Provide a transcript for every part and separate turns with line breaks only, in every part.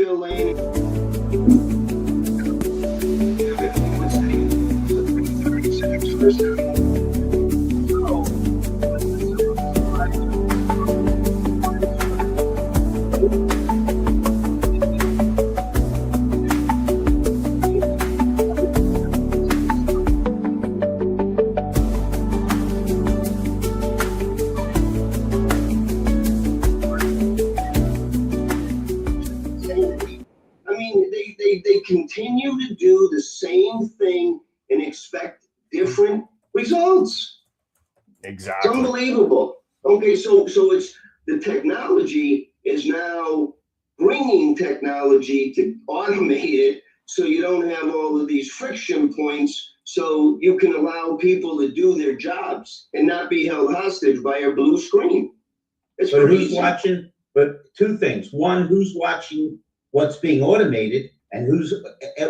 fill in. They continue to do the same thing and expect different results.
Exactly.
It's unbelievable. Okay, so it's the technology is now bringing technology to automate it so you don't have all of these friction points, so you can allow people to do their jobs and not be held hostage by a blue screen. It's
But who's
crazy.
watching? But two things. One, who's watching what's being automated and who's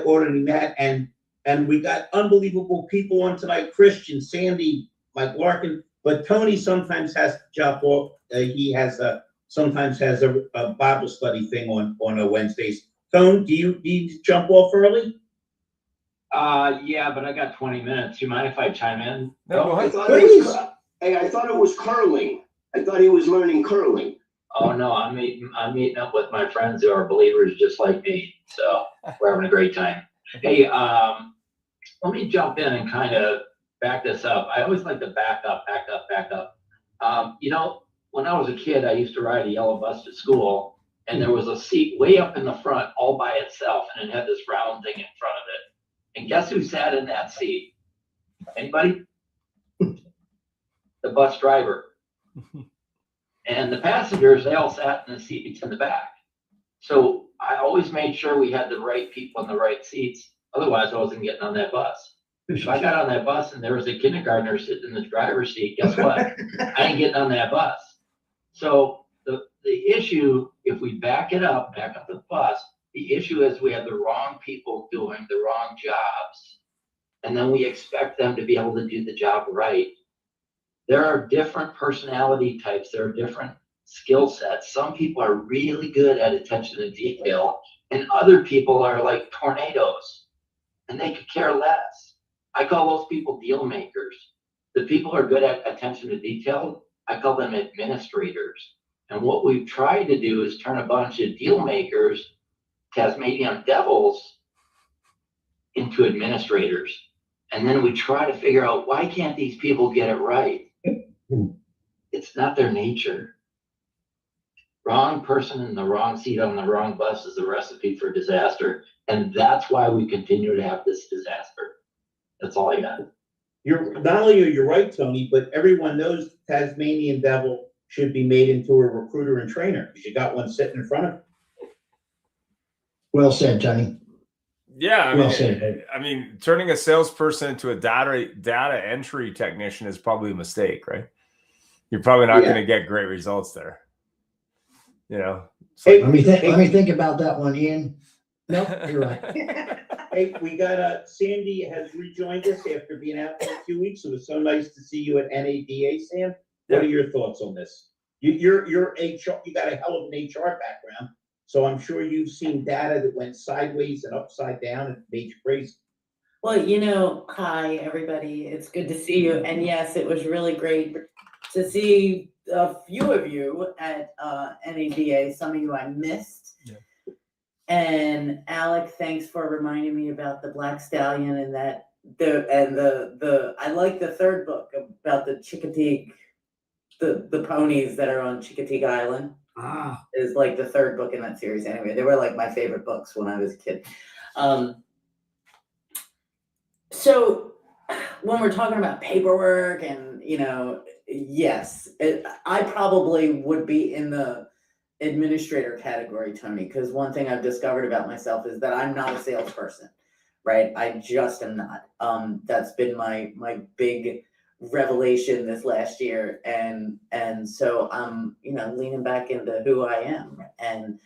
ordering that? And we got unbelievable people on tonight. Christian, Sandy, Mike Larkin. But Tony sometimes has to jump off. He has sometimes has a Bible study thing on Wednesdays. Tone, do you jump off early?
Yeah, but I got 20 minutes. You mind if I chime in?
No,
I thought it was curling. I thought he was learning curling.
Oh no, I'm meeting up with my friends who are believers just like me. So we're having a great time. Hey, let me jump in and kind of back this up. I always like to back up. When I was a kid, I used to ride a yellow bus to school, and there was a seat way up in the front all by itself, and it had this round thing in front of it. And guess who sat in that seat? Anybody? The bus driver. And the passengers, they all sat in the seats in the back. So I always made sure we had the right people in the right seats. Otherwise, I wasn't getting on that bus. If I got on that bus and there was a kindergartner sitting in the driver's seat, guess what? I ain't getting on that bus. So the issue, if we back up the bus, the issue is we have the wrong people doing the wrong jobs. And then we expect them to be able to do the job right. There are different personality types. There are different skill sets. Some people are really good at attention to detail, and other people are like tornadoes, and they could care less. I call those people deal makers. The people who are good at attention to detail, I call them administrators. And what we've tried to do is turn a bunch of deal makers, Tasmanian devils, into administrators. And then we try to figure out, why can't these people get it right? It's not their nature. Wrong person in the wrong seat on the wrong bus is a recipe for disaster. And that's why we continue to have this disaster. That's all I got.
You're not only are you right, Tony, but everyone knows Tasmanian devil should be made into a recruiter and trainer because you got one sitting in front of you.
Well said, Tony.
Yeah,
Well said.
I mean, turning a salesperson into a data entry technician is probably a mistake, right? You're probably not going to get great results there.
Hey, let me think about that one, Ian. No, you're right.
Hey, we got Sandy has rejoined us after being out for 2 weeks. It was so nice to see you at NADA, Sam. What are your thoughts on this? You're HR. You got a hell of an HR background, so I'm sure you've seen data that went sideways and upside down and made you crazy.
Well, hi everybody. It's good to see you. And yes, it was really great to see a few of you at NADA. Some of you I missed. Yeah. And Alec, thanks for reminding me about the Black Stallion and I like the third book about the Chickateague, the ponies that are on Chickateague Island. Is like the third book in that series. Anyway, they were like my favorite books when I was a kid. So when we're talking about paperwork and, yes, I probably would be in the administrator category, Tony, because one thing I've discovered about myself is that I'm not a salesperson, right? I just am not. That's been my big revelation this last year. And so I'm, leaning back into who I am. And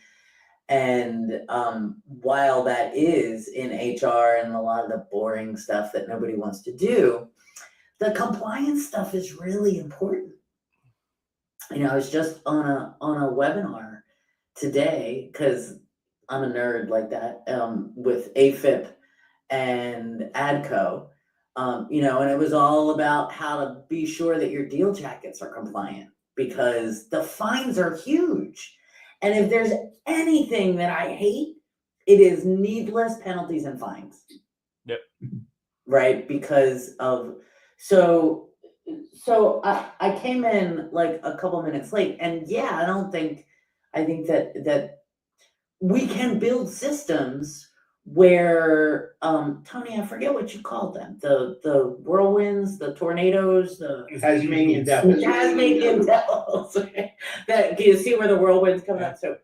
while that is in HR and a lot of the boring stuff that nobody wants to do, the compliance stuff is really important. I was just on a webinar today because I'm a nerd like that, with AFib and ADCO, and it was all about how to be sure that your deal jackets are compliant because the fines are huge. And if there's anything that I hate, it is needless penalties and fines.
Yep.
Right? Because of, so I came in like a couple minutes late, and yeah, I think that we can build systems where, Tony, I forget what you called them, the whirlwinds, the tornadoes, the
Tasmanian devil.
Tasmanian devils. That, do you see where the whirlwind's coming up? So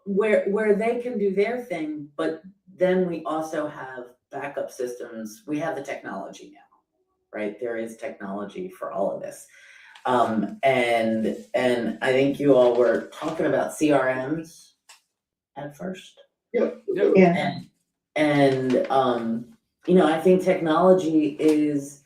where they can do their thing, but then we also have backup systems. We have the technology now, right? There is technology for all of this. And I think you all were talking about CRMs at first.
Yep.
Yeah.
And I think technology is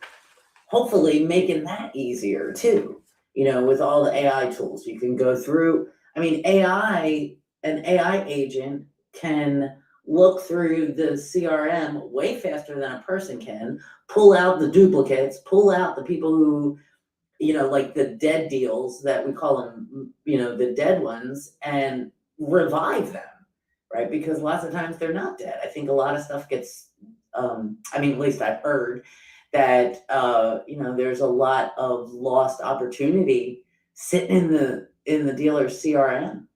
hopefully making that easier too. With all the AI tools, you can go through. I mean, an AI agent can look through the CRM way faster than a person can, pull out the duplicates, pull out the people who, like the dead deals that we call them, the dead ones, and revive them, right? Because lots of times they're not dead. I think a lot of stuff gets, at least I've heard that, there's a lot of lost opportunity sitting in the dealer's CRM.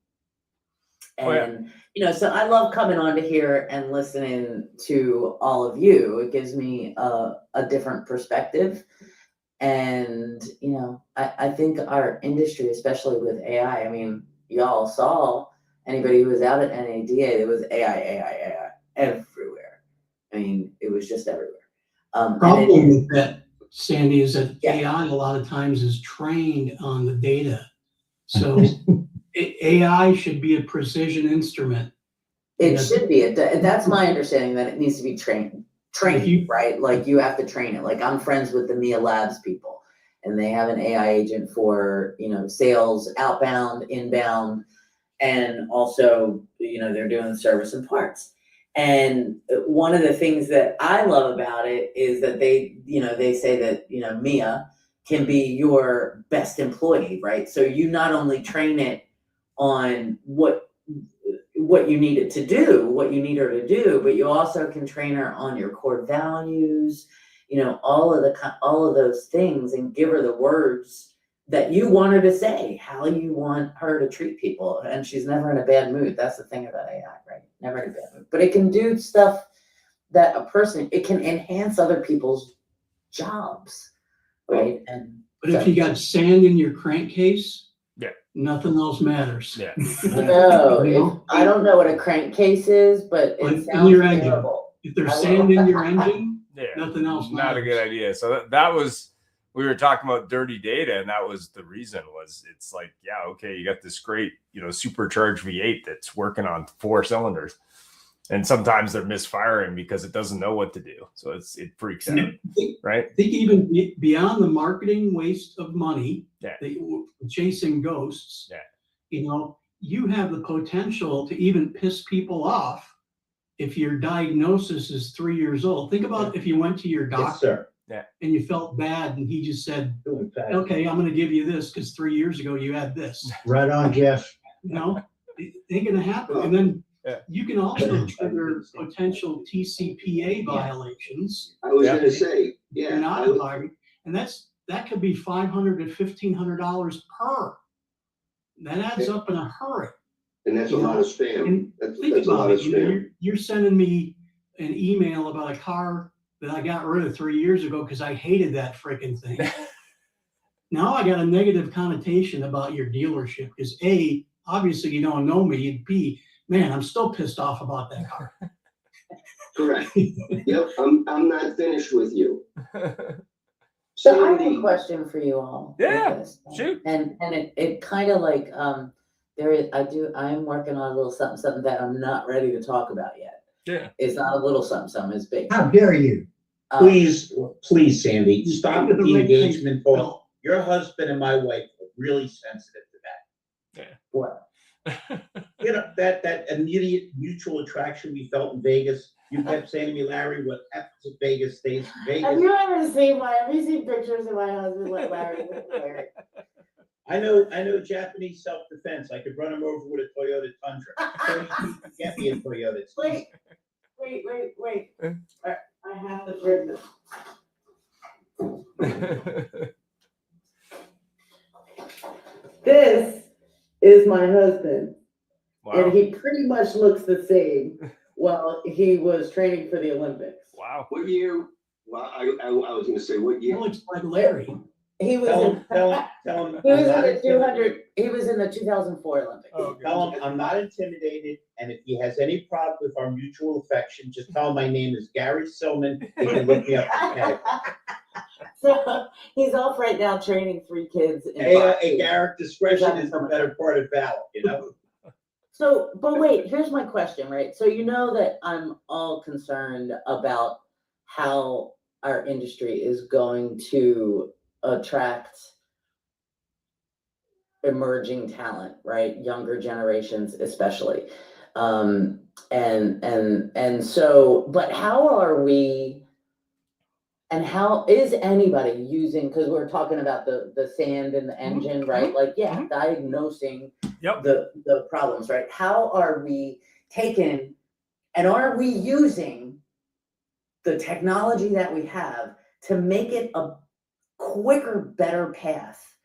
And, so I love coming on to here and listening to all of you. It gives me a different perspective. And, I think our industry, especially with AI, y'all saw anybody who was out at NADA, there was AI everywhere. It was just everywhere.
Problem with that, Sandy, is that
Yeah.
AI a lot of times is trained on the data. So AI should be a precision instrument.
It should be. That's my understanding, that it needs to be trained, right? Like you have to train it. Like I'm friends with the Mia Labs people, and they have an AI agent for, sales, outbound, inbound, and also, they're doing service and parts. And one of the things that I love about it is that they say that, Mia can be your best employee, right? So you not only train it on what you need it to do, what you need her to do, but you also can train her on your core values, all of those things, and give her the words that you want her to say, how you want her to treat people. And she's never in a bad mood. That's the thing about AI, right? Never in a bad mood. But it can do stuff that it can enhance other people's jobs, right?
But if you got sand in your crankcase,
Yeah.
nothing else matters.
Yeah.
No, I don't know what a crankcase is, but
Like
it
in
sounds
your engine.
terrible.
If there's sand in your engine,
Yeah.
nothing else
Not a
matters.
good idea. So that was, we were talking about dirty data, and that was the reason. Was it's like, yeah, okay, you got this great, supercharged V8 that's working on 4 cylinders, and sometimes they're misfiring because it doesn't know what to do. So it freaks out, right?
I think even beyond the marketing waste of money,
Yeah.
Chasing ghosts,
Yeah.
you have the potential to even piss people off if your diagnosis is 3 years old. Think about if you went to your
Yes,
doctor
sir.
and you felt bad and he just said,
Doing fast.
okay, I'm going to give you this because 3 years ago you had this.
Right on, Jeff.
It ain't going to happen. And then
Yeah.
you can also trigger potential TCPA violations.
I was
Yeah.
gonna say,
You're
yeah.
not abiding, and that could be $500 to $1,500 per. That adds up in a hurry.
And that's a lot of spam.
And
That's
think
a
about
lot
it.
of spam.
You're sending me an email about a car that I got rid of 3 years ago because I hated that freaking thing. Now I got a negative connotation about your dealership because A, obviously you don't know me, and B, man, I'm still pissed off about that car.
Correct. Yep, I'm not finished with you.
So I have a
Sandy,
question for you all. with
Yeah,
this.
shoot.
And it kind of like, I'm working on a little something that I'm not ready to talk about yet.
Yeah.
It's not a little something, it's big.
How dare you?
Please, Sandy, stop with the
Red tape
engagement. Your husband and my wife are really sensitive to that.
What?
You know, that immediate mutual attraction we felt in Vegas. You kept saying to me, Larry, what happens in Vegas stays in
Have
Vegas.
you ever seen pictures of my husband like Larry?
I know Japanese self-defense. I could run him over with a Toyota Tundra. So you can get me a Toyota. It's easy.
Wait. I have to bring this. This is my husband, and
Wow.
he pretty much looks the same while he was training for the Olympics.
Wow.
What year? Well, I was gonna say, what
He
year?
looks like Larry.
He was
Tell
in,
him, tell him, tell him.
he was
I'm
in
not
the
intimidated.
200. He was in the 2004 Olympics.
Oh, okay.
Tell him I'm not intimidated, and if he has any problem with our mutual affection, just tell him my name is Gary Silman. He can look me up.
So he's off right now training 3 kids. In
Hey,
boxing.
Garrett, discretion is the better part of valor, you know?
So, but wait, here's my question, right? So you know that I'm all concerned about how our industry is going to attract emerging talent, right? Younger generations, especially. And so, but how are we, and how is anybody using, because we're talking about the sand in the engine, right? Like, yeah, diagnosing
Yep.
the problems, right? How are we taking, and are we using the technology that we have to make it a quicker, better path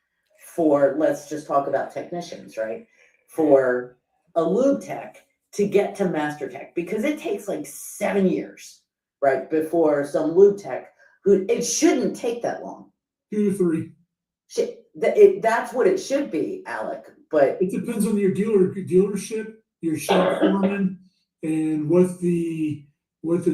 for, let's just talk about technicians, right? For a lube tech to get to master tech, because it takes like 7 years, right? Before some lube tech, who, it shouldn't take that long.
2 to 3.
That's what it should be, Alec, but
It depends on your dealership, your shop foreman, and what the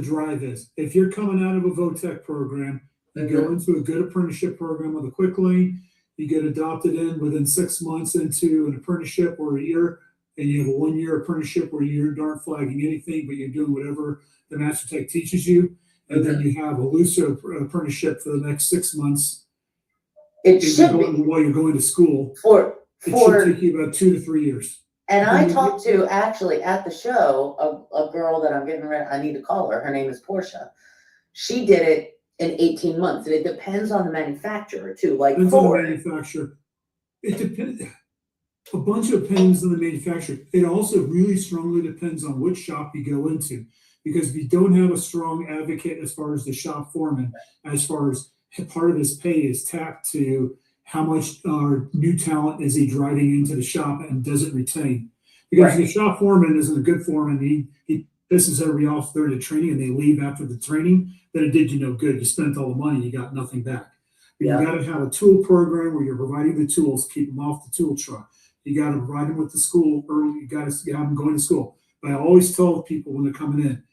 drive is. If you're coming out of a VOTEC program, you go into a good apprenticeship program with a quick lane, you get adopted in within 6 months into an apprenticeship or a year, and you have a 1-year apprenticeship where you aren't flagging anything, but you're doing whatever the master tech teaches you. And then you have a looser apprenticeship for the next 6 months.
it should be
While you're going to school.
for
It should take you about 2 to 3 years.
and I talked to actually at the show a girl that I'm getting ready. I need to call her. Her name is Portia. She did it in 18 months, and it depends on the manufacturer too. Like
Depends on the
Ford,
manufacturer. It depends. A bunch of depends on the manufacturer. It also really strongly depends on which shop you go into, because if you don't have a strong advocate as far as the shop foreman, as far as part of his pay is tacked to how much new talent is he driving into the shop and doesn't retain. Because
Right.
the shop foreman isn't a good foreman. He pisses everybody off during the training and they leave after the training, then it did you no good. You spent all the money, you got nothing back. But
Yeah.
you got to have a tool program where you're providing the tools, keep them off the tool truck. You got to provide them with the school early. You got to have them going to school. But I always tell people when they're coming in,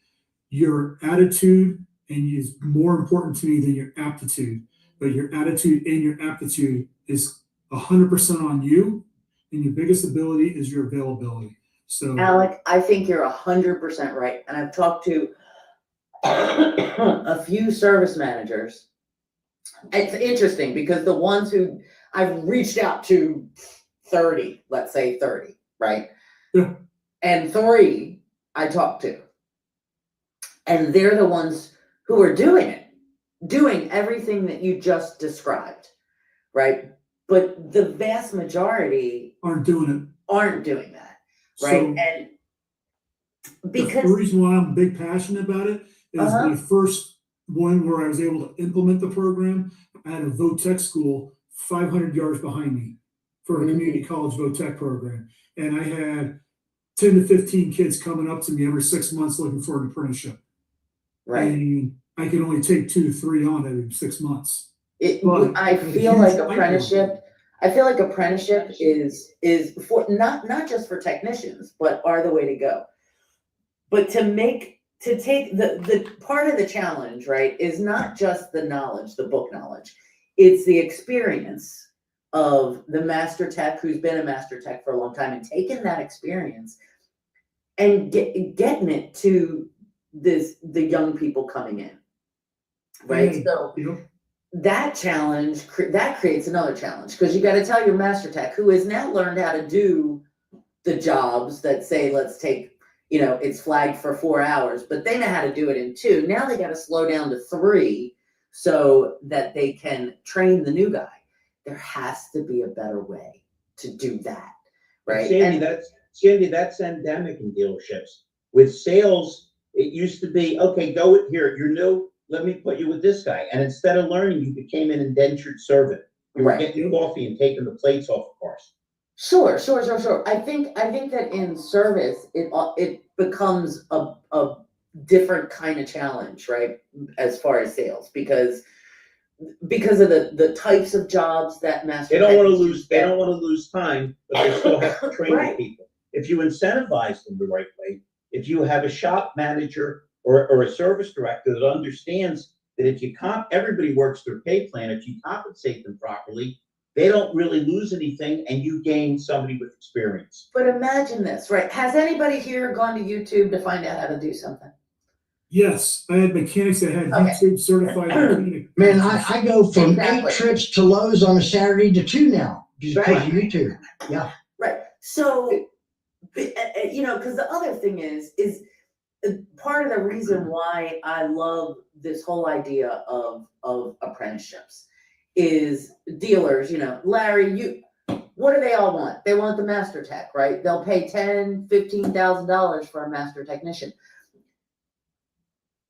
your attitude is more important to me than your aptitude. But your attitude and your aptitude is 100% on you, and your biggest ability is your availability. So,
Alec, I think you're 100% right. And I've talked to a few service managers. It's interesting because the ones who I've reached out to 30, let's say 30, right?
Yeah.
And 3 I talked to. And they're the ones who are doing it, doing everything that you just described, right? But the vast majority
aren't doing
that,
it.
right?
So,
And
the
because
reason why I'm big passionate about it is my first one where I was able to implement the program. I had a VOTEC school 500 yards behind me for a community college VOTEC program. And I had 10 to 15 kids coming up to me every 6 months looking for an apprenticeship.
right.
And I can only take 2 to 3 on every 6 months.
I feel like apprenticeship is for not just for technicians, but are the way to go. But to take the part of the challenge, right, is not just the knowledge, the book knowledge. It's the experience of the master tech who's been a master tech for a long time and taking that experience and getting it to the young people coming in. Right. So that creates another challenge, because you got to tell your master tech who has now learned how to do the jobs that say, let's take, it's flagged for 4 hours, but they know how to do it in 2. Now they got to slow down to 3 so that they can train the new guy. There has to be a better way to do that, right?
Sandy, that's endemic in dealerships. With sales, it used to be, okay, go here, you're new, let me put you with this guy. And instead of learning, you became an indentured servant. You were getting coffee and taking the plates off of cars.
Sure. I think that in service, it becomes a different kind of challenge, right? As far as sales, because of the types of jobs that master.
They don't want to lose time, but they still have to train the people. If you incentivize them the right way, if you have a shop manager or a service director that understands that if you everybody works their pay plan, if you compensate them properly, they don't really lose anything, and you gain somebody with experience.
But imagine this, right? Has anybody here gone to YouTube to find out how to do something?
Yes, I had mechanics that had YouTube certified mechanic.
Man, I go from 8 trips to Lowe's on a Saturday to 2 now, just because of YouTube. Yeah.
Right. So, because the other thing is part of the reason why I love this whole idea of apprenticeships is dealers, Larry, what do they all want? They want the master tech, right? They'll pay $10,000, $15,000 for a master technician.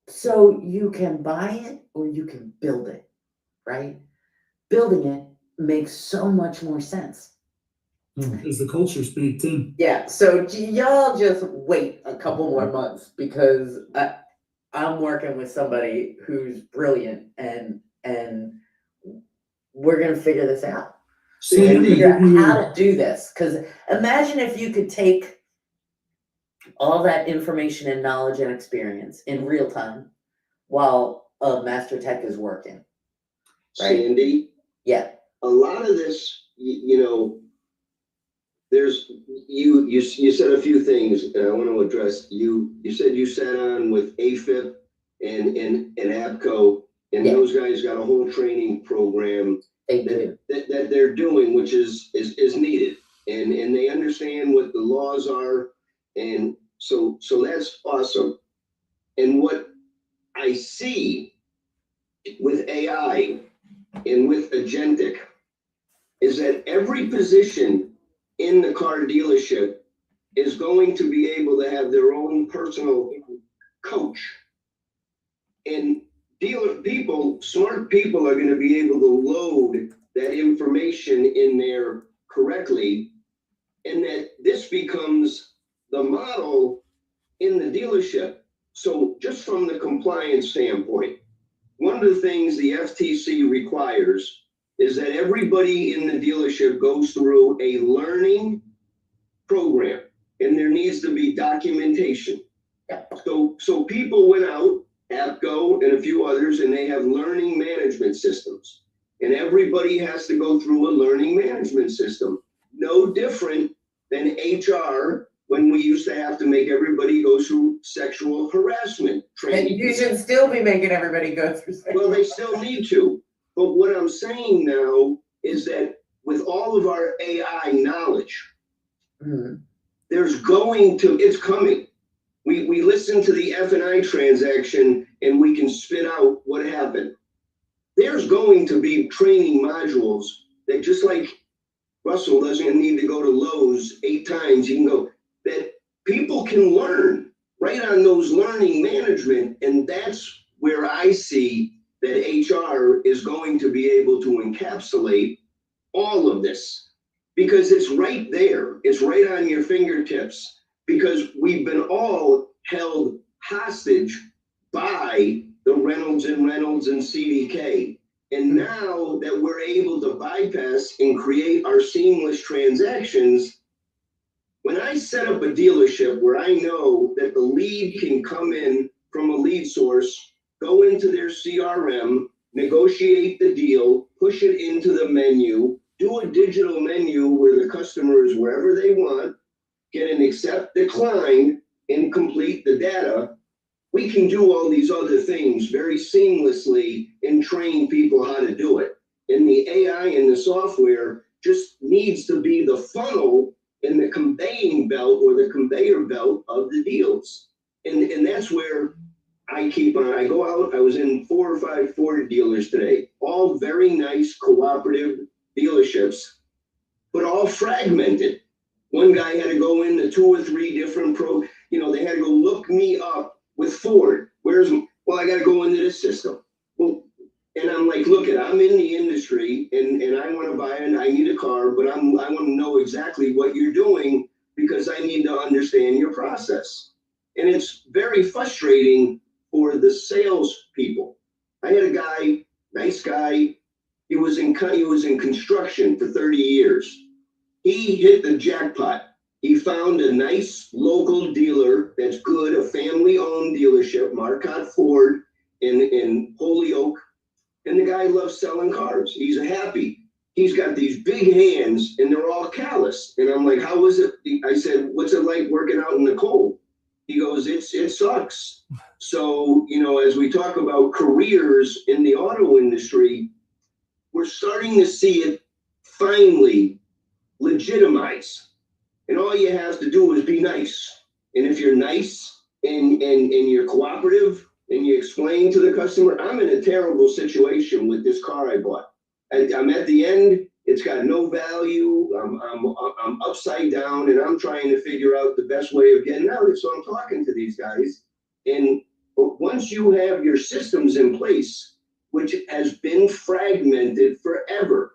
So you can buy it or you can build it, right? Building it makes so much more sense.
As the culture speak, Tim.
Yeah, so y'all just wait a couple more months because I'm working with somebody who's brilliant and we're gonna figure this out. Figure out how to do this. Because imagine if you could take all that information and knowledge and experience in real time while a master tech is working. Right?
Sandy?
Yeah.
A lot of this, there's you said a few things, and I want to address. You said you sat on with AFIP and APCO, and those guys got a whole training program that they're doing, which is needed, and they understand what the laws are, and so that's awesome. And what I see with AI and with agentic is that every position in the car dealership is going to be able to have their own personal coach. And smart people are going to be able to load that information in there correctly, and that this becomes the model in the dealership. So just from the compliance standpoint, one of the things the FTC requires is that everybody in the dealership goes through a learning program, and there needs to be documentation. So people went out, APCO and a few others, and they have learning management systems. And everybody has to go through a learning management system. No different than HR when we used to have to make everybody go through sexual harassment training.
And you should still be making everybody go through
Well, they still need to. But what I'm saying now is that with all of our AI knowledge, it's coming. We listen to the F&I transaction and we can spit out what happened. There's going to be training modules that, just like Russell doesn't need to go to Lowe's 8 times, he can go, that people can learn right on those learning management. And that's where I see that HR is going to be able to encapsulate all of this, because it's right there. It's right on your fingertips, because we've been all held hostage by the Reynolds and CDK. And now that we're able to bypass and create our seamless transactions, when I set up a dealership where I know that the lead can come in from a lead source, go into their CRM, negotiate the deal, push it into the menu, do a digital menu where the customer is wherever they want, get an accept, decline, and complete the data, we can do all these other things very seamlessly and train people how to do it. And the AI and the software just needs to be the funnel in the conveying belt or the conveyor belt of the deals. And that's where I keep on. I go out. I was in 4 or 5 Ford dealers today, all very nice cooperative dealerships, but all fragmented. One guy had to go into 2 or 3 different they had to go look me up with Ford. Well, I got to go into this system. Well, and I'm like, look, I'm in the industry and I want to buy I need a car, but I want to know exactly what you're doing because I need to understand your process. And it's very frustrating for the sales people. I had a guy, nice guy. He was in construction for 30 years. He hit the jackpot. He found a nice local dealer that's good, a family-owned dealership, Marcotte Ford in Holyoke. And the guy loves selling cars. He's happy. He's got these big hands and they're all calloused. And I'm like, how is it? I said, what's it like working out in the cold? He goes, it sucks. So, as we talk about careers in the auto industry, we're starting to see it finally legitimize. And all you have to do is be nice. And if you're nice and you're cooperative and you explain to the customer, I'm in a terrible situation with this car I bought. I'm at the end. It's got no value. I'm upside down and I'm trying to figure out the best way of getting out. So I'm talking to these guys. And once you have your systems in place, which has been fragmented forever,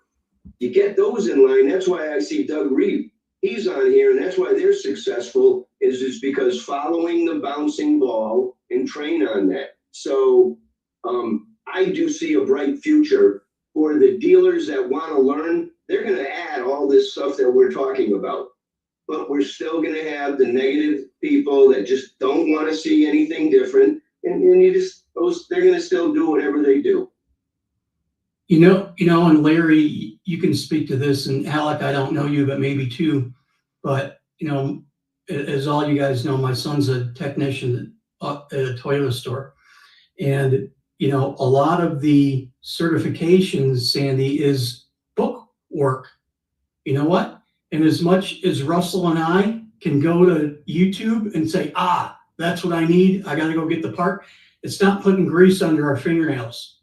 you get those in line. That's why I see Doug Reed. He's on here, and that's why they're successful, is because following the bouncing ball and train on that. So I do see a bright future for the dealers that want to learn. They're going to add all this stuff that we're talking about, but we're still going to have the negative people that just don't want to see anything different, and they're going to still do whatever they do.
And Larry, you can speak to this, and Alec, I don't know you, but maybe too. But, as all you guys know, my son's a technician at a Toyota store. And, a lot of the certifications, Sandy, is book work. You know what? And as much as Russell and I can go to YouTube and say, that's what I need, I got to go get the part, it's not putting grease under our fingernails.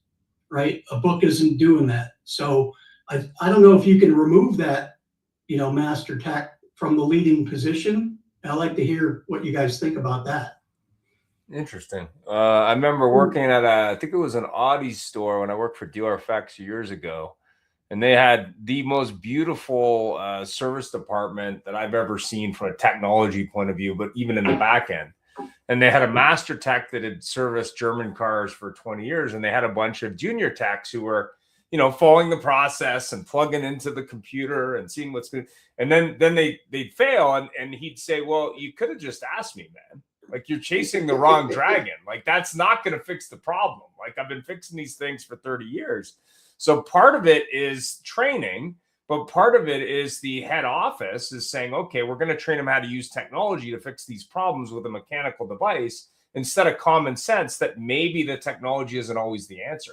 Right? A book isn't doing that. So I don't know if you can remove that, master tech from the leading position. I'd like to hear what you guys think about that.
Interesting. I remember working at I think it was an Audi store when I worked for DealerFX years ago. And they had the most beautiful service department that I've ever seen from a technology point of view, but even in the back end. And they had a master tech that had serviced German cars for 20 years. And they had a bunch of junior techs who were, following the process and plugging into the computer and seeing what's good. And then they'd fail. And he'd say, well, you could have just asked me, man. Like, you're chasing the wrong dragon. Like, that's not going to fix the problem. Like, I've been fixing these things for 30 years. So part of it is training. But part of it is the head office is saying, okay, we're going to train them how to use technology to fix these problems with a mechanical device instead of common sense that maybe the technology isn't always the answer.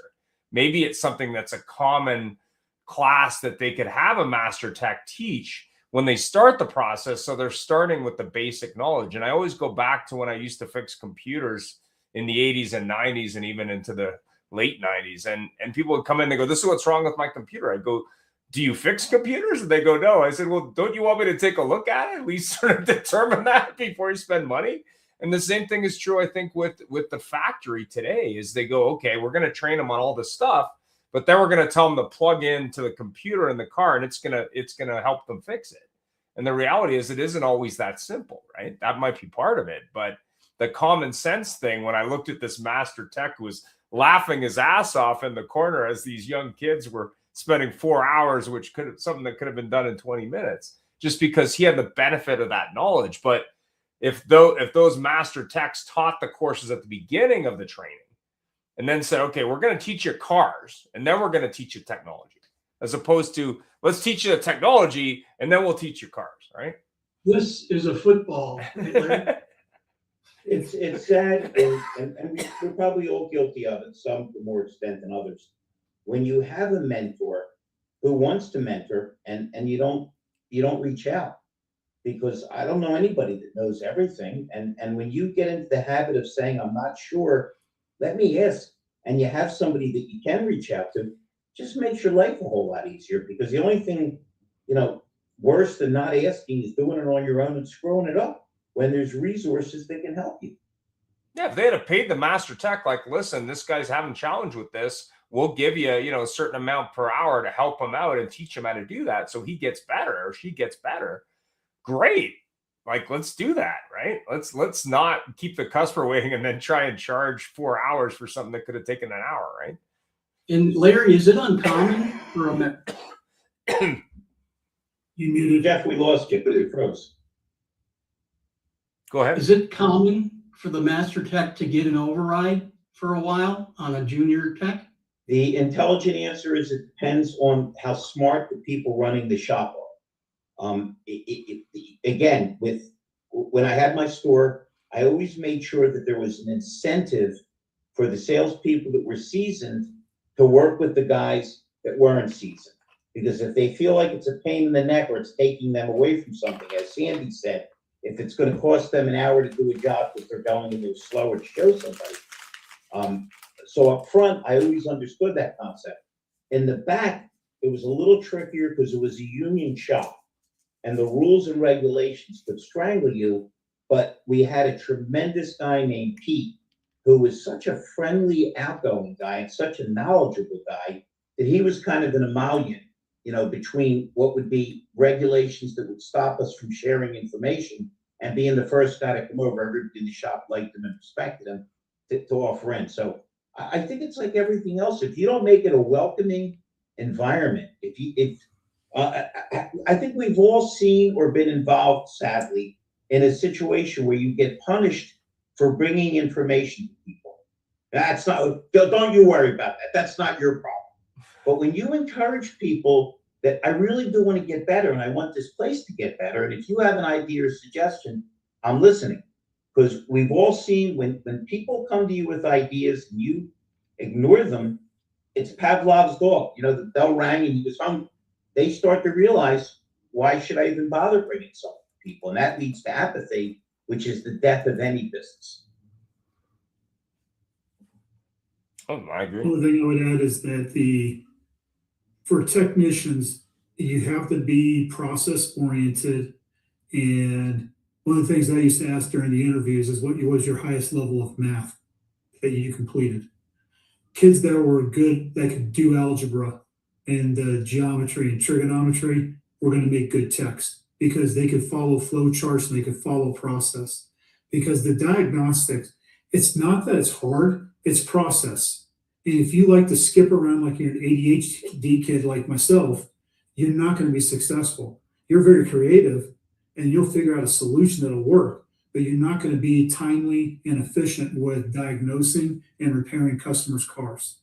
Maybe it's something that's a common class that they could have a master tech teach when they start the process. So they're starting with the basic knowledge. And I always go back to when I used to fix computers in the 80s and 90s and even into the late 90s. And people would come in and go, this is what's wrong with my computer. I go, do you fix computers? And they go, no. I said, well, don't you want me to take a look at it? At least sort of determine that before you spend money. And the same thing is true, I think, with the factory today is they go, okay, we're going to train them on all this stuff, but then we're going to tell them to plug into the computer in the car and it's going to help them fix it. And the reality is it isn't always that simple, right? That might be part of it. But the common sense thing, when I looked at this master tech who was laughing his ass off in the corner as these young kids were spending 4 hours, which could have something that could have been done in 20 minutes, just because he had the benefit of that knowledge. But if those master techs taught the courses at the beginning of the training and then said, okay, we're going to teach you cars and then we're going to teach you technology, as opposed to let's teach you the technology and then we'll teach you cars, right?
This is a football.
It's sad, and we're probably all guilty of it, some to more extent than others. When you have a mentor who wants to mentor and you don't reach out, because I don't know anybody that knows everything. And when you get into the habit of saying, I'm not sure, let me ask, and you have somebody that you can reach out to, just makes your life a whole lot easier, because the only thing, worse than not asking is doing it on your own and screwing it up when there's resources that can help you.
Yeah, if they had paid the master tech, like, listen, this guy's having challenge with this, we'll give you, a certain amount per hour to help him out and teach him how to do that so he gets better or she gets better. Great. Like, let's do that, right? Let's not keep the customer waiting and then try and charge 4 hours for something that could have taken an hour, right?
And Larry, is it uncommon for a
You muted.
Jeff, we lost you, but it froze.
Go ahead.
Is it common for the master tech to get an override for a while on a junior tech?
The intelligent answer is it depends on how smart the people running the shop are. Again, when I had my store, I always made sure that there was an incentive for the salespeople that were seasoned to work with the guys that weren't seasoned. Because if they feel like it's a pain in the neck or it's taking them away from something, as Sandy said, if it's going to cost them an hour to do a job because they're going a little slower to show somebody. So up front, I always understood that concept. In the back, it was a little trickier because it was a union shop and the rules and regulations could strangle you. But we had a tremendous guy named Pete, who was such a friendly, outgoing guy and such a knowledgeable guy that he was kind of an emollient, between what would be regulations that would stop us from sharing information and being the first guy to come over. Everybody in the shop liked him and respected him to offer in. So I think it's like everything else. If you don't make it a welcoming environment, I think we've all seen or been involved, sadly, in a situation where you get punished for bringing information to people. That's not, don't you worry about that. That's not your problem. But when you encourage people that I really do want to get better and I want this place to get better, and if you have an idea or suggestion, I'm listening. Because we've all seen when people come to you with ideas and you ignore them, it's Pavlov's dog. The bell rang and he was hungry. They start to realize, why should I even bother bringing something to people? And that leads to apathy, which is the death of any business.
Oh, I agree.
The only thing I would add is that for technicians, you have to be process oriented. And one of the things I used to ask during the interviews is what was your highest level of math that you completed? Kids that were good, that could do algebra and geometry and trigonometry were going to make good techs because they could follow flow charts and they could follow process. Because the diagnostics, it's not that it's hard, it's process. And if you like to skip around like you're an ADHD kid like myself, you're not going to be successful. You're very creative and you'll figure out a solution that'll work, but you're not going to be timely and efficient with diagnosing and repairing customers' cars.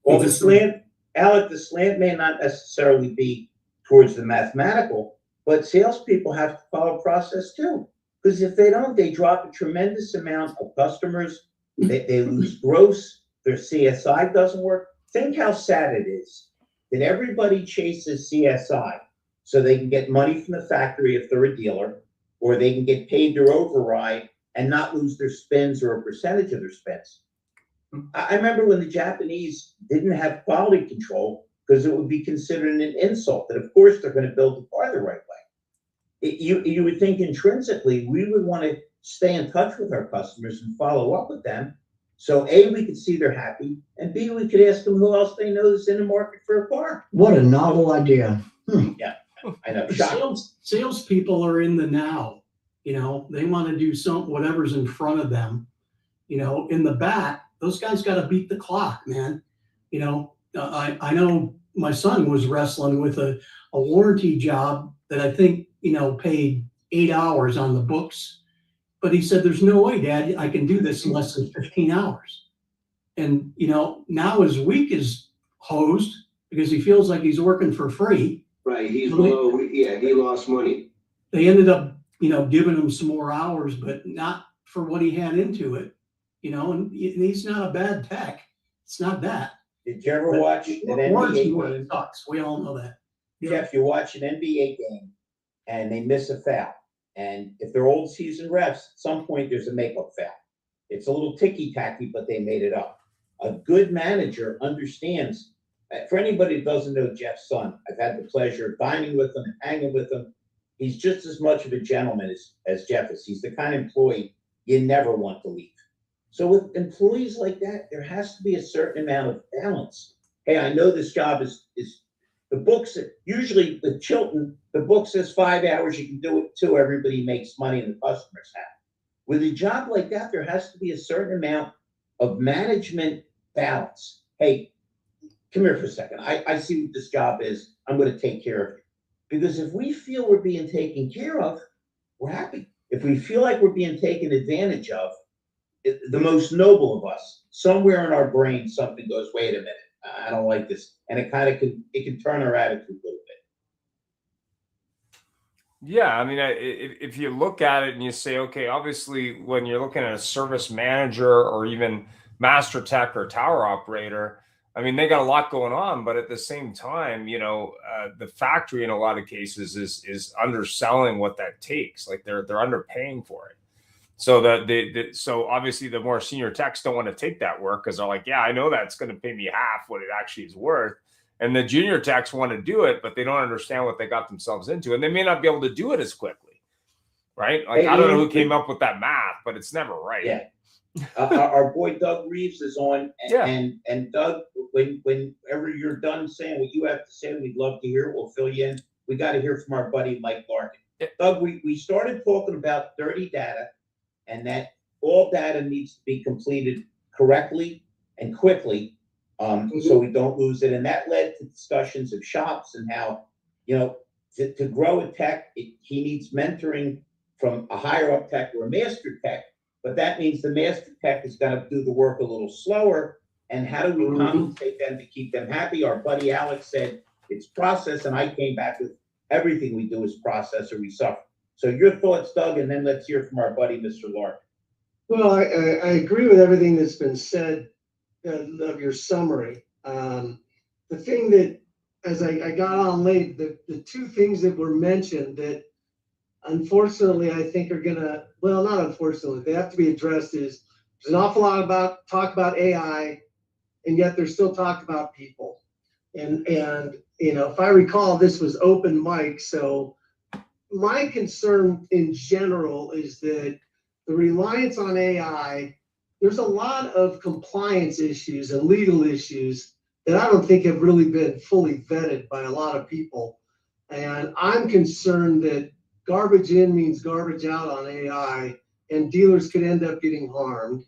Well, the slant may not necessarily be towards the mathematical, but salespeople have to follow process too. Because if they don't, they drop a tremendous amount of customers. They lose gross. Their CSI doesn't work. Think how sad it is that everybody chases CSI so they can get money from the factory if they're a dealer, or they can get paid their override and not lose their spins or a percentage of their spins. I remember when the Japanese didn't have quality control because it would be considered an insult that, of course, they're going to build the car the right way. You would think intrinsically we would want to stay in touch with our customers and follow up with them. So A, we could see they're happy, and B, we could ask them who else they know is in the market for a car.
What a novel idea.
Yeah, I know.
Salespeople are in the now. They want to do whatever's in front of them. In the back, those guys got to beat the clock, man. I know my son was wrestling with a warranty job that I think, paid 8 hours on the books. But he said, there's no way, Dad, I can do this in less than 15 hours. And, now his week is hosed because he feels like he's working for free.
Right, he's below, he lost money.
They ended up, giving him some more hours, but not for what he had into it. And he's not a bad tech. It's not that.
Did you ever watch an
Warranty
NBA game?
sucks. We all know that.
Jeff, you watch an NBA game and they miss a foul. And if they're old seasoned refs, at some point there's a makeup foul. It's a little ticky tacky, but they made it up. A good manager understands. For anybody who doesn't know Jeff's son, I've had the pleasure of dining with him and hanging with him. He's just as much of a gentleman as Jeff is. He's the kind of employee you never want to leave. So with employees like that, there has to be a certain amount of balance. Hey, I know this job is the books, usually with Chilton, the book says 5 hours, you can do it 2, everybody makes money and the customers have. With a job like that, there has to be a certain amount of management balance. Hey, come here for a second. I see what this job is. I'm going to take care of you. Because if we feel we're being taken care of, we're happy. If we feel like we're being taken advantage of, the most noble of us, somewhere in our brain, something goes, wait a minute, I don't like this. And it can turn our attitude a little bit.
Yeah, I mean, if you look at it and you say, okay, obviously, when you're looking at a service manager or even master tech or tower operator, I mean, they got a lot going on, but at the same time, the factory in a lot of cases is underselling what that takes. Like they're underpaying for it. So so obviously the more senior techs don't want to take that work because they're like, yeah, I know that's going to pay me half what it actually is worth. And the junior techs want to do it, but they don't understand what they got themselves into, and they may not be able to do it as quickly, right? Like, I don't know who came up with that math, but it's never right.
Yeah. Our boy Doug Reeves is on, and Doug, whenever you're done saying what you have to say, we'd love to hear it. We'll fill you in. We got to hear from our buddy Mike Larkin.
Yeah.
Doug, we started talking about dirty data, and that all data needs to be completed correctly and quickly, so we don't lose it. And that led to discussions of shops and how, to grow a tech, he needs mentoring from a higher up tech or a master tech. But that means the master tech is going to do the work a little slower. And how do we compensate them to keep them happy? Our buddy Alex said it's process, and I came back with everything we do is process or we suffer. So your thoughts, Doug, and then let's hear from our buddy, Mr. Larkin.
Well, I agree with everything that's been said of your summary. The thing that, as I got on late, the two things that were mentioned that unfortunately I think are gonna, well, not unfortunately, they have to be addressed is there's an awful lot about talk about AI, and yet there's still talk about people. And if I recall, this was open mic, so my concern in general is that the reliance on AI, there's a lot of compliance issues and legal issues that I don't think have really been fully vetted by a lot of people. And I'm concerned that garbage in means garbage out on AI, and dealers could end up getting harmed.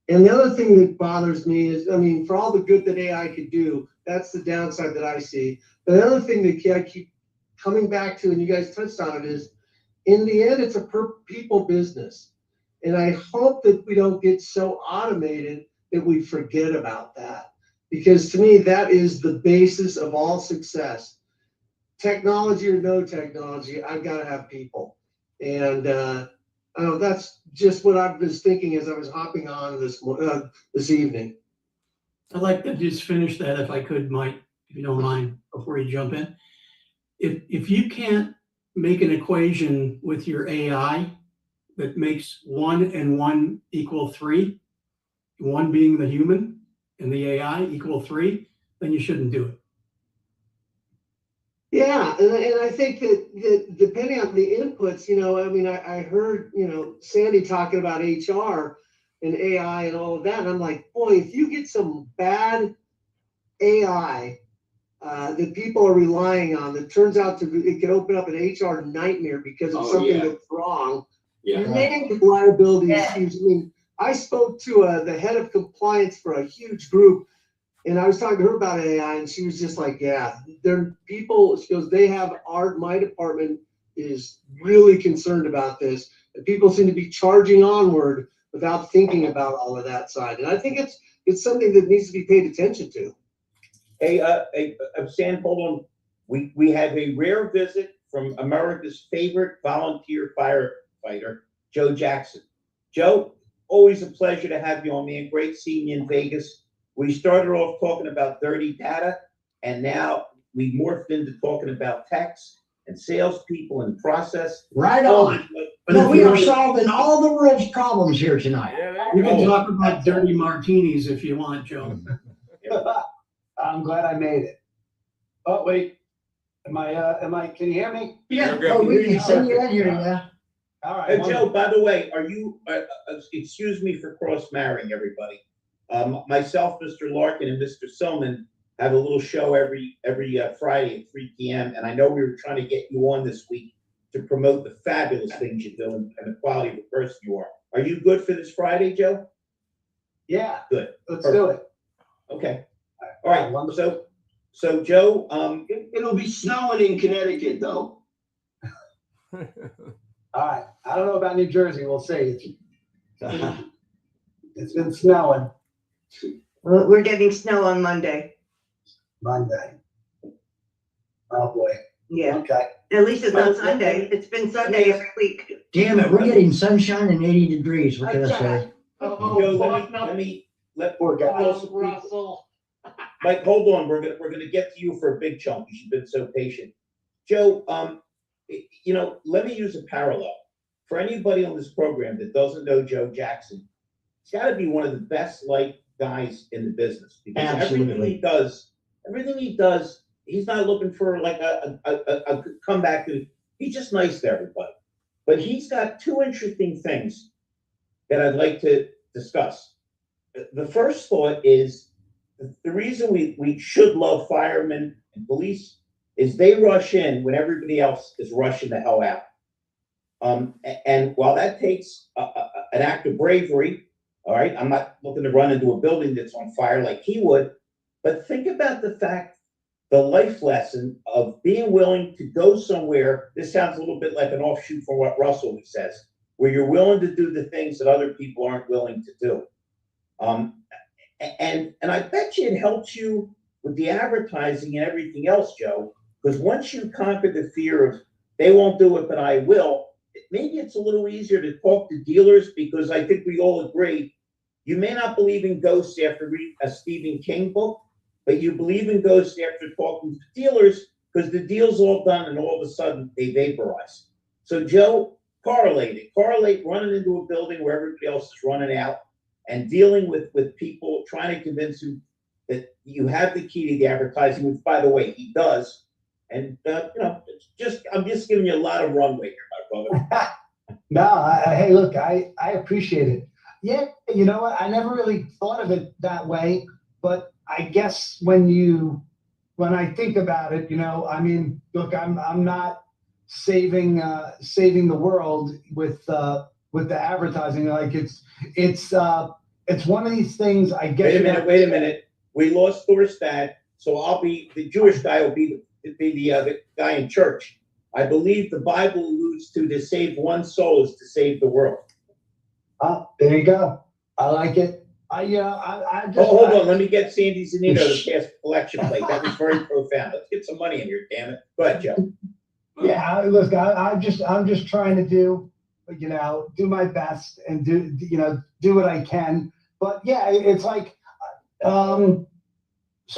And the other thing that bothers me is, I mean, for all the good that AI could do, that's the downside that I see. But the other thing that I keep coming back to, and you guys touched on it, is in the end, it's a people business. And I hope that we don't get so automated that we forget about that. Because to me, that is the basis of all success. Technology or no technology, I've got to have people. And that's just what I was thinking as I was hopping on this evening.
I'd like to just finish that if I could, Mike, if you don't mind, before you jump in. If you can't make an equation with your AI that makes 1 and 1 equal 3, 1 being the human and the AI equal 3, then you shouldn't do it.
Yeah, and I think that depending on the inputs, I mean, I heard, Sandy talking about HR and AI and all of that. And I'm like, boy, if you get some bad AI that people are relying on, that turns out it could open up an HR nightmare because of something that's wrong. Man, the liability is huge. I mean, I spoke to the head of compliance for a huge group, and I was talking to her about AI, and she was just like, yeah, people, she goes, my department is really concerned about this. And people seem to be charging onward without thinking about all of that side. And I think it's something that needs to be paid attention to.
Hey, Sam, hold on. We have a rare visit from America's favorite volunteer firefighter, Joe Jackson. Joe, always a pleasure to have you on, man. Great seeing you in Vegas. We started off talking about dirty data, and now we morphed into talking about techs and salespeople and process.
Right
all
on.
this, but
No,
if
we
you
are
really-
solving all the world's problems here tonight.
Yeah, there
We
you
can
go.
talk about dirty martinis if you want, Joe.
I'm glad I made it. Oh, wait. Can you hear me?
You're good.
Oh, we can see you in here, yeah.
All right.
Joe, by the way, are you, excuse me for cross-marrying everybody. Myself, Mr. Larkin, and Mr. Silman have a little show every Friday at 3 p.m. And I know we were trying to get you on this week to promote the fabulous things you do and the quality of the person you are. Are you good for this Friday, Joe?
Yeah.
Good.
Let's do it.
Okay. All right. So Joe,
It'll be snowing in Connecticut though.
All right. I don't know about New Jersey. We'll see. It's been snowing
Well, we're getting snow on Monday.
Monday. Oh, boy.
Yeah,
Okay.
at least it's not Sunday. It's been Sunday every week.
Damn it, we're getting sunshine and 80 degrees. What can I say?
Joe, let
Poor guy.
Russell. Mike, hold on. We're gonna get to you for a big chunk. You've been so patient. Joe, let me use a parallel. For anybody on this program that doesn't know Joe Jackson, he's got to be one of the best liked guys in the business because
Absolutely.
everything he does, he's not looking for like a comeback. He's just nice to everybody. But he's got two interesting things that I'd like to discuss. The first thought is the reason we should love firemen and police is they rush in when everybody else is rushing the hell out. And while that takes an act of bravery, all right, I'm not looking to run into a building that's on fire like he would, but think about the fact, the life lesson of being willing to go somewhere. This sounds a little bit like an offshoot from what Russell says, where you're willing to do the things that other people aren't willing to do. And I bet you it helps you with the advertising and everything else, Joe, because once you conquer the fear of they won't do it, but I will, maybe it's a little easier to talk to dealers because I think we all agree you may not believe in ghosts after reading a Stephen King book, but you believe in ghosts after talking to dealers because the deal's all done and all of a sudden they vaporize. So Joe, correlate running into a building where everybody else is running out and dealing with people trying to convince you that you have the key to the advertising, which by the way, he does. And I'm just giving you a lot of runway here, my brother.
No, hey, look, I appreciate it. Yeah, you know what? I never really thought of it that way, but I guess when I think about it, I mean, look, I'm not saving the world with the advertising. Like it's one of these things. I guess.
Wait a minute. We lost Thorstad, so I'll be the Jewish guy. Will be the guy in church. I believe the Bible alludes to save one soul is to save the world.
There you go. I like it. I just.
Hold on. Let me get Sandy Zanino to pass the collection plate. That was very profound. Let's get some money in here, damn it. Go ahead, Joe.
Yeah, look, I'm just trying to do my best and do what I can. But yeah, it's like, sorry,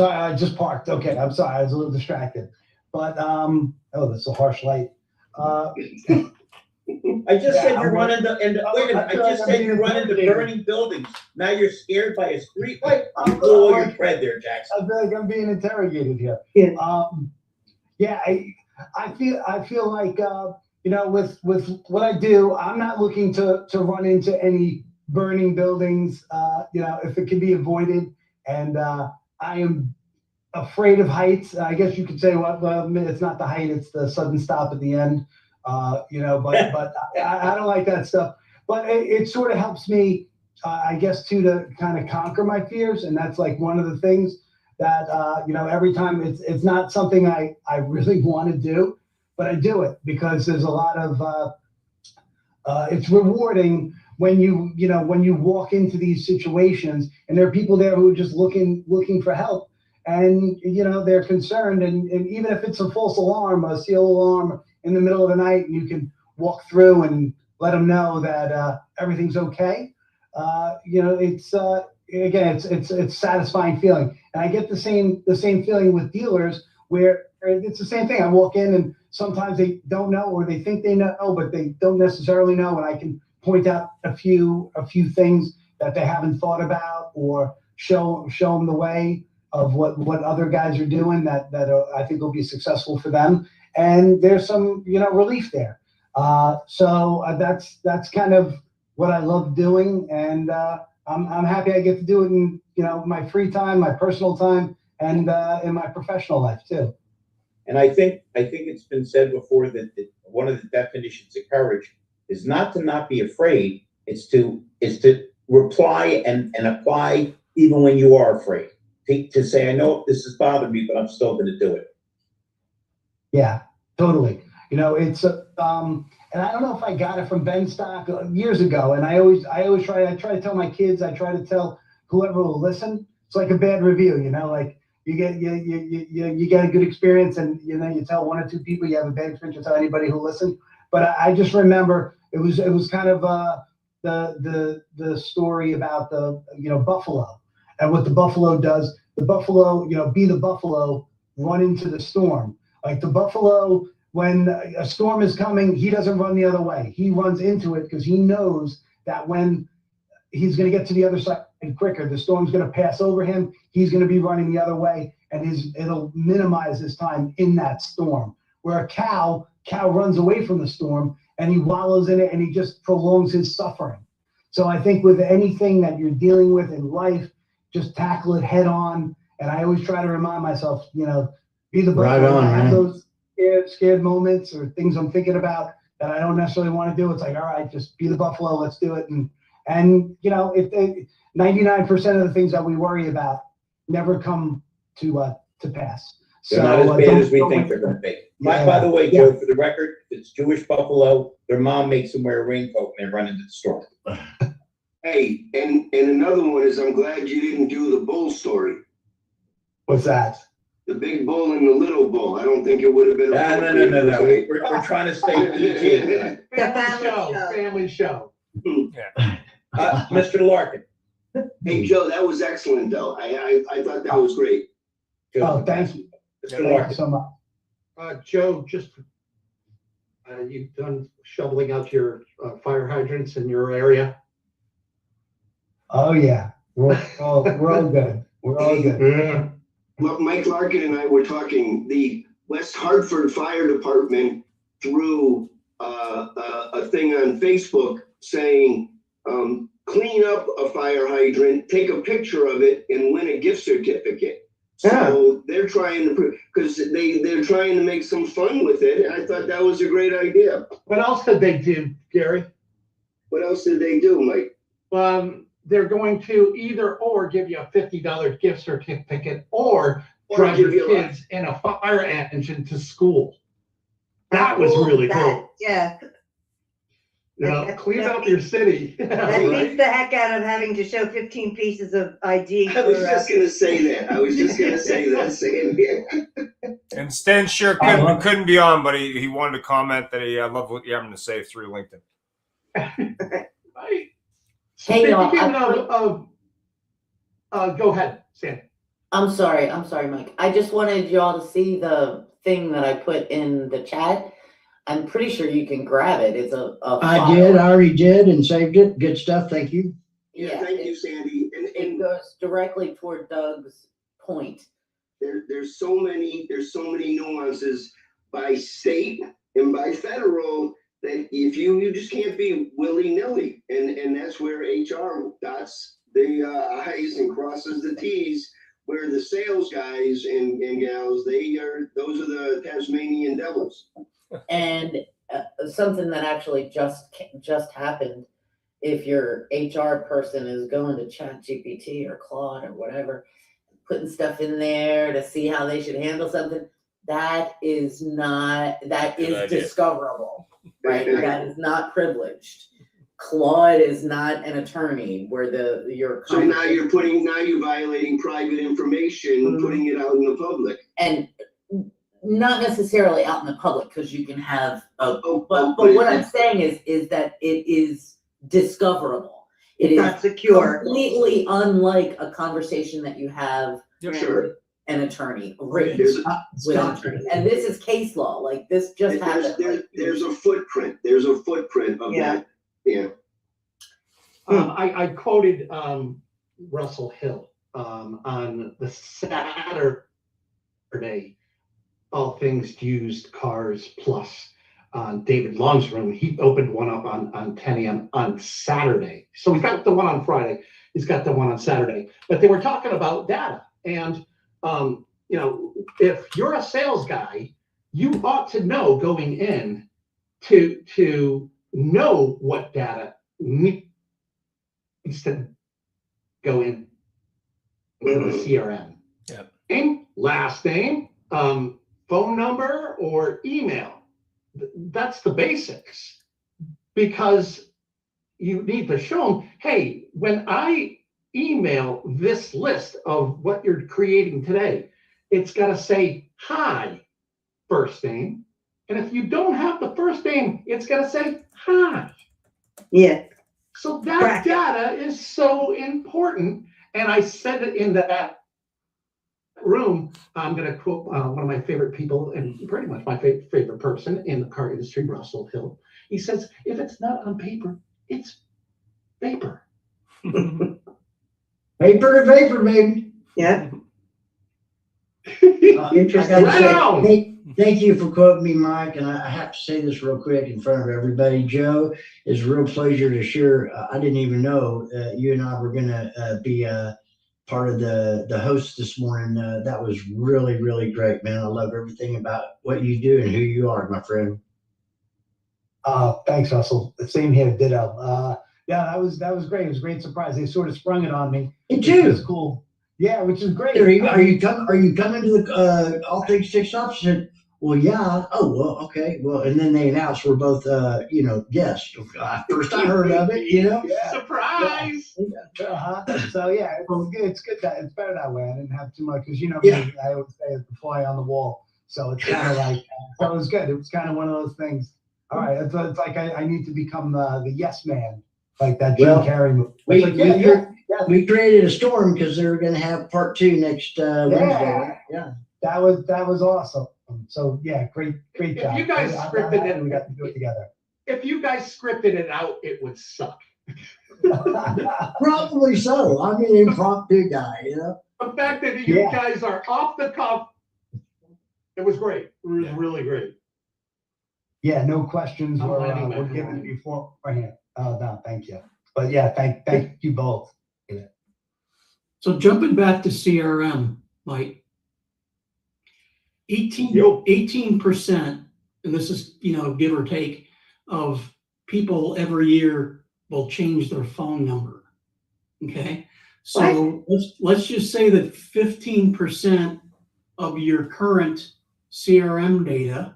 I just parked. Okay, I'm sorry, I was a little distracted. But that's a harsh light.
I just said you run into wait a minute. I just said you run into burning buildings. Now you're scared by a street light. You blew all your thread there, Jackson.
I feel like I'm being interrogated here.
Yeah.
I feel like with what I do, I'm not looking to run into any burning buildings. If it can be avoided, and I am afraid of heights. I guess you could say, well, it's not the height; it's the sudden stop at the end. But I don't like that stuff. But it sort of helps me, I guess, too, to kind of conquer my fears, and that's like one of the things that every time it's not something I really want to do, but I do it because there's a lot of it's rewarding when you walk into these situations and there are people there who are just looking for help, and they're concerned, and even if it's a false alarm, a seal alarm in the middle of the night, you can walk through and let them know that everything's okay. It's again, it's a satisfying feeling, and I get the same feeling with dealers where it's the same thing. I walk in and sometimes they don't know, or they think they know, but they don't necessarily know. And I can point out a few things that they haven't thought about, or show them the way of what other guys are doing that I think will be successful for them. And there's some, relief there. So that's kind of what I love doing. And I'm happy I get to do it in, my free time, my personal time, and in my professional life too.
And I think it's been said before that one of the definitions of courage is not to not be afraid. It's to reply and apply even when you are afraid. To say, I know this has bothered me, but I'm still going to do it.
Yeah, totally. It's and I don't know if I got it from Ben Stock years ago. And I always try to tell my kids, I try to tell whoever will listen. It's like a bad review, like you get a good experience, and you tell one or two people you have a bad experience, you tell anybody who listen. But I just remember it was kind of the story about the buffalo and what the buffalo does. The buffalo, be the buffalo, run into the storm. Like the buffalo, when a storm is coming, he doesn't run the other way. He runs into it because he knows that when he's going to get to the other side quicker, the storm's going to pass over him. He's going to be running the other way, and it'll minimize his time in that storm. Where a cow runs away from the storm and he wallows in it and he just prolongs his suffering. So I think with anything that you're dealing with in life, just tackle it head on. And I always try to remind myself, be the
Right
buffalo.
on,
I have
man.
those scared moments or things I'm thinking about that I don't necessarily want to do. It's like, all right, just be the buffalo. Let's do it. And 99% of the things that we worry about never come to pass.
They're not as bad as we think they're going to be. By the way, Joe, for the record, if it's Jewish buffalo, their mom makes them wear a raincoat and they run into the storm.
Hey, and another one is, I'm glad you didn't do the bull story.
What's that?
The big bull and the little bull. I don't think it would have been.
No. We're trying to stay PG.
Family show.
Mr. Larkin.
Hey, Joe, that was excellent, though. I thought that was great.
Oh, thank you.
Mr.
Thank
Larkin.
you so much.
Joe, just you've done shoveling out your fire hydrants in your area.
Oh yeah, we're all good. We're all good.
Yeah.
Well, Mike Larkin and I were talking. The West Hartford Fire Department threw a thing on Facebook saying, clean up a fire hydrant, take a picture of it, and win a gift certificate. So they're trying to, because they're trying to make some fun with it. And I thought that was a great idea.
What else did they do, Gary?
What else did they do, Mike?
They're going to either or give you a $50 gift certificate or drive
give
your
you
kids in a fire engine to school. That was really cool.
Yeah.
Clean up your city.
That beats the heck out of having to show 15 pieces of ID.
I was just going to say that. Same here.
And Sten sure couldn't be on, but he wanted to comment that he loved what you're having to say through LinkedIn.
Right.
Hey, y'all,
go ahead, Sam.
I'm sorry, Mike. I just wanted y'all to see the thing that I put in the chat. I'm pretty sure you can grab it. It's a
I already did and saved it. Good stuff. Thank you.
Yeah,
thank you, Sandy. And
it goes directly toward Doug's point.
There's so many nuances by state and by federal that if you just can't be willy-nilly, and that's where HR dots the I's and crosses the T's, where the sales guys and gals, those are the Tasmanian devils.
And something that actually just happened, if your HR person is going to ChatGPT or Claude or whatever, putting stuff in there to see how they should handle something, that is discoverable, right? That is not privileged. Claude is not an attorney where
so now you're violating private information, putting it out in the public.
And not necessarily out in the public, because you can have but what I'm saying is that it is discoverable. It is
not secure.
Completely unlike a conversation that you have.
Sure.
an attorney,
There's
written
a,
with an attorney. And this is case law, like this just happened.
there's a footprint. There's a footprint of
Yeah.
that. Yeah.
I quoted Russell Hill on the Saturday, All Things Used Cars Plus on David Long's room. He opened one up on 10 a.m. on Saturday. So he's got the one on Friday. He's got the one on Saturday. But they were talking about data. And, you know, if you're a sales guy, you ought to know going in to know what data needs to go in the CRM.
Yep.
Name, last name, phone number, or email. That's the basics, because you need to show them, hey, when I email this list of what you're creating today, it's got to say hi, first name. And if you don't have the first name, it's got to say hi.
Yeah.
So that data is so important. And I said it in that room. I'm going to quote one of my favorite people and pretty much my favorite person in the car industry, Russell Hill. He says, if it's not on paper, it's vapor.
Paper to vapor, baby.
Yeah.
Interesting.
Right
Thank you for quoting me, Mike. And I have to say this real quick in front of everybody. Joe, it's a real pleasure to share. I didn't even know you and I were going to be part of the host this morning. That was really, really great, man. I love everything about what you do and who you are, my friend.
Thanks, Russell. The same here, ditto. Yeah, that was great. It was a great surprise. They sort of sprung it on me.
Me too.
It's cool. Yeah, which is great.
Are you coming to the All Things Tech Stop? She said, well, yeah. Oh, well, okay. Well, and then they announced we're both, guests. First I heard of it,
Yeah.
Surprise!
So yeah, it's good. It's good that it's better that way. I didn't have too much because me, I always say it's the fly on the wall. So it's kind of like, so it was good. It was kind of one of those things. All right, it's like I need to become the yes man, like that Jim Carrey movie.
We created a storm because they're going to have part 2 next Wednesday. Right? Yeah,
that was awesome. So yeah, great job.
If you guys scripted it,
we got to do it together.
If you guys scripted it out, it would suck.
Probably so. I'm an impromptu guy, you know.
The fact that you guys are off the cuff, it was great. It was really great.
Yeah, no questions were given beforehand. Oh no, thank you. But yeah, thank you both. Yeah.
So jumping back to CRM, Mike, 18%, and this is, give or take, of people every year will change their phone number. Okay. So let's just say that 15% of your current CRM data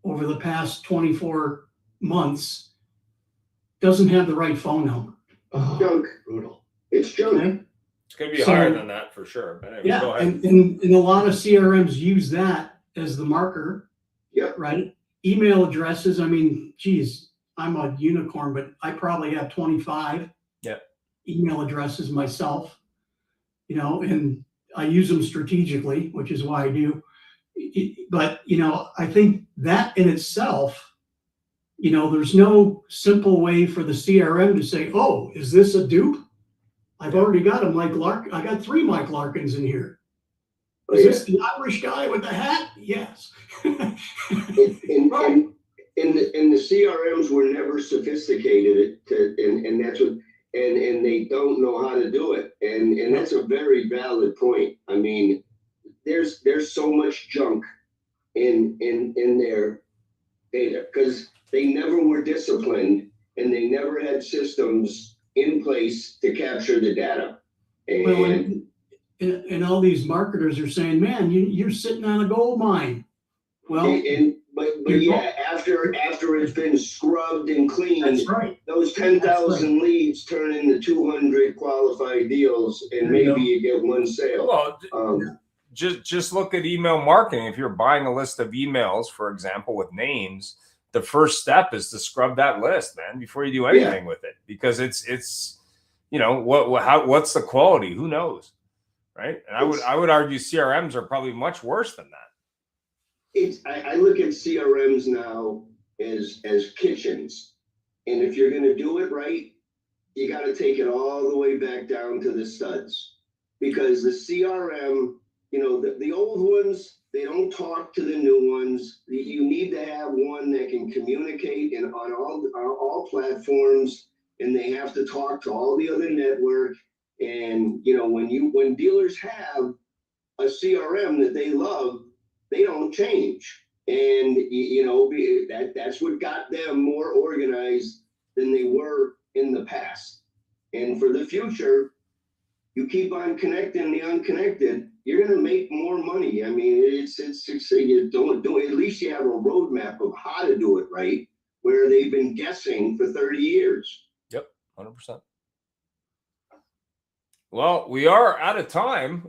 over the past 24 months doesn't have the right phone number.
Junk.
Brutal.
It's junk.
Okay?
It's going to be higher than that for sure. But anyway, go ahead.
And a lot of CRMs use that as the marker.
Yeah.
Right. Email addresses. I mean, geez, I'm a unicorn, but I probably have 25 email addresses myself, and I use them strategically, which is why I do. But, I think that in itself, there's no simple way for the CRM to say, oh, is this a dupe? I've already got a Mike Larkin. I got 3 Mike Larkins in here. Is this the Irish guy with the hat? Yes.
And the CRMs were never sophisticated and that's what, and they don't know how to do it. And that's a very valid point. I mean, there's so much junk in their data because they never were disciplined and they never had systems in place to capture the data.
And all these marketers are saying, man, you're sitting on a gold mine. Well,
but yeah, after it's been scrubbed and cleaned,
that's right.
Those 10,000 leads turn into 200 qualified deals, and maybe you get 1 sale.
Well, just look at email marketing. If you're buying a list of emails, for example, with names, the first step is to scrub that list, man, before you do anything with it, because it's what's the quality? Who knows? right? And I would argue CRMs are probably much worse than that.
I look at CRMs now as kitchens. And if you're gonna do it right, you gotta take it all the way back down to the studs. Because the CRM, the old ones, they don't talk to the new ones. You need to have one that can communicate on all platforms, and they have to talk to all the other network. And when dealers have a CRM that they love, they don't change. And that's what got them more organized than they were in the past. And for the future, you keep on connecting the unconnected, you're going to make more money. I mean, it's you don't do it. At least you have a roadmap of how to do it right, where they've been guessing for 30 years.
Yep, 100%. Well, we are out of time,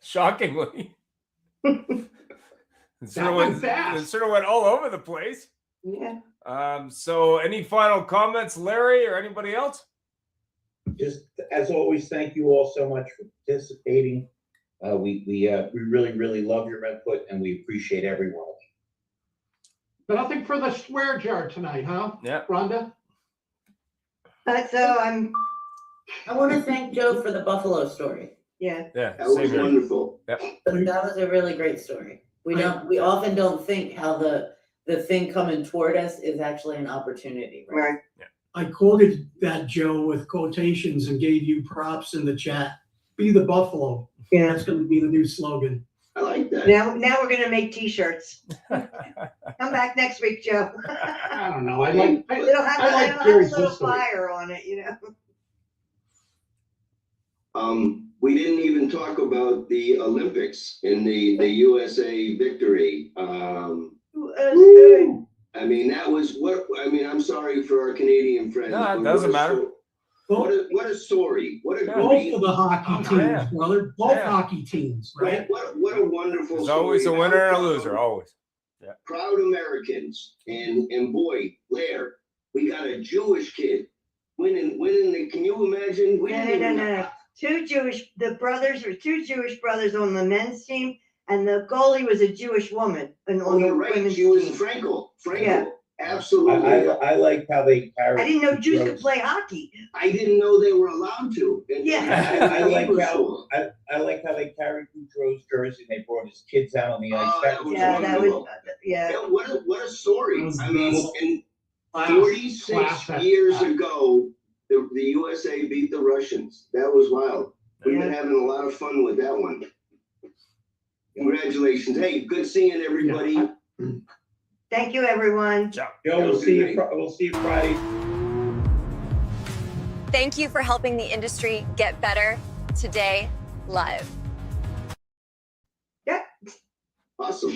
shockingly. It sort of went all over the place.
Yeah.
So any final comments, Larry, or anybody else?
Just as always, thank you all so much for participating. We really, really love your input, and we appreciate everyone.
Nothing for the swear jar tonight, huh?
Yeah.
Rhonda?
So
I want to thank Joe for the Buffalo story.
yeah.
Yeah,
That was
here.
wonderful.
Yep.
That was a really great story. We often don't think how the thing coming toward us is actually an opportunity, right?
Right.
I quoted that, Joe, with quotations and gave you props in the chat. Be the Buffalo.
Yeah.
That's going to be the new slogan.
I like that.
Now we're gonna make T-shirts. Come back next week, Joe.
I don't know. I like
It'll have a
Gary's
little
history.
fire on it,
We didn't even talk about the Olympics and the USA victory. I mean, that was I'm sorry for our Canadian friends.
No, it
but
doesn't
what a
matter.
What a story. What a
Both
great,
of the hockey teams,
Yeah.
brother. Both
Yeah.
hockey teams, right?
what a wonderful
There's
story.
always a
And
winner
how
and a
proud-
loser, always.
Proud Americans. And boy, Blair, we got a Jewish kid winning can you imagine? We didn't even-
No. Two Jewish brothers on the men's team, and the goalie was a Jewish woman. And
Oh,
on the
you're right.
women's
She was
team.
Frankel.
Yeah.
Absolutely.
I like how they carry.
I didn't know Jews could play hockey.
I didn't know they were allowed to. And
Yeah.
I like how they carried Boudreaux's jersey. They brought his kids out on the ice.
Oh, that was
Yeah, that
wonderful.
was yeah.
Yeah, what a story. I mean, and
Class
46
act.
years ago, the USA beat the Russians. That was wild. We've been having a lot of fun with that one. Congratulations. Hey, good seeing everybody.
Thank you, everyone.
Ciao.
Joe, we'll see you Friday.
Thank you for helping the industry get better today live.
Awesome.